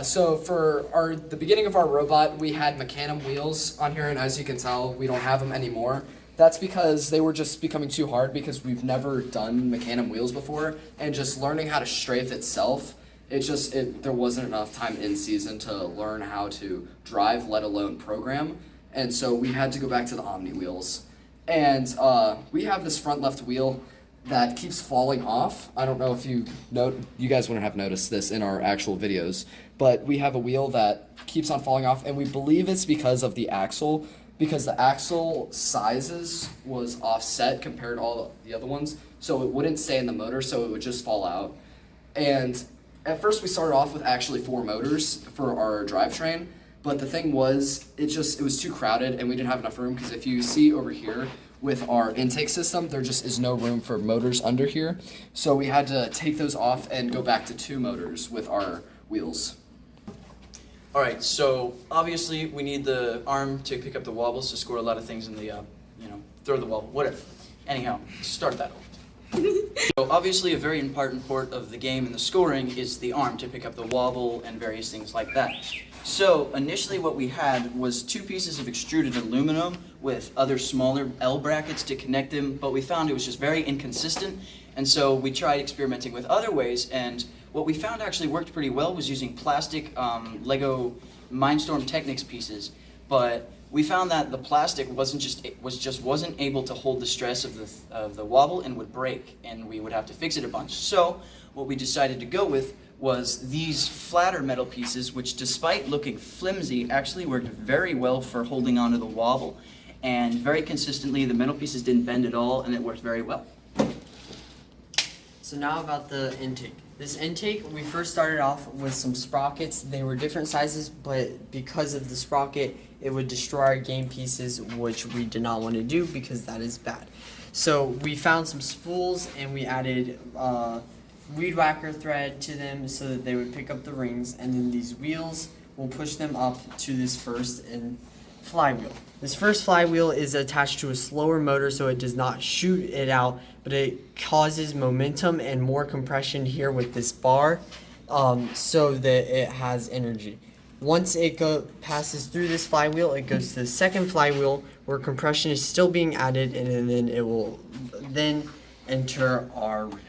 So for the beginning of our robot, we had Mecanum wheels on here, and as you can tell, we don't have them anymore. That's because they were just becoming too hard because we've never done Mecanum wheels before, and just learning how to strafe itself, there wasn't enough time in season to learn how to drive, let alone program, and so we had to go back to the Omni wheels. And we have this front left wheel that keeps falling off. I don't know if you guys wouldn't have noticed this in our actual videos, but we have a wheel that keeps on falling off, and we believe it's because of the axle, because the axle sizes was offset compared to all the other ones, so it wouldn't stay in the motor, so it would just fall out. And at first we started off with actually 4 motors for our drivetrain, but the thing was, it was too crowded and we didn't have enough room, because if you see over here with our intake system, there just is no room for motors under here. So we had to take those off and go back to 2 motors with our wheels. All right, so obviously we need the arm to pick up the wobbles to score a lot of things in the, throw the wobble, whatever. Anyhow, start that over. So obviously a very important part of the game and the scoring is the arm to pick up the wobble and various things like that. So initially what we had was 2 pieces of extruded aluminum with other smaller L brackets to connect them, but we found it was just very inconsistent, and so we tried experimenting with other ways, and what we found actually worked pretty well was using plastic Lego Mindstorm Technics pieces, but we found that the plastic wasn't able to hold the stress of the wobble and would break, and we would have to fix it a bunch. So what we decided to go with was these flatter metal pieces, which despite looking flimsy, actually worked very well for holding onto the wobble. And very consistently, the metal pieces didn't bend at all, and it worked very well. So now about the intake. This intake, we first started off with some sprockets. They were different sizes, but because of the sprocket, it would destroy our game pieces, which we did not want to do because that is bad. So we found some spools and we added weed whacker thread to them so that they would pick up the rings, and then these wheels will push them up to this first flywheel. This first flywheel is attached to a slower motor so it does not shoot it out, but it causes momentum and more compression here with this bar so that it has energy. Once it passes through this flywheel, it goes to the second flywheel where compression is still being added, and then it will then enter our rail.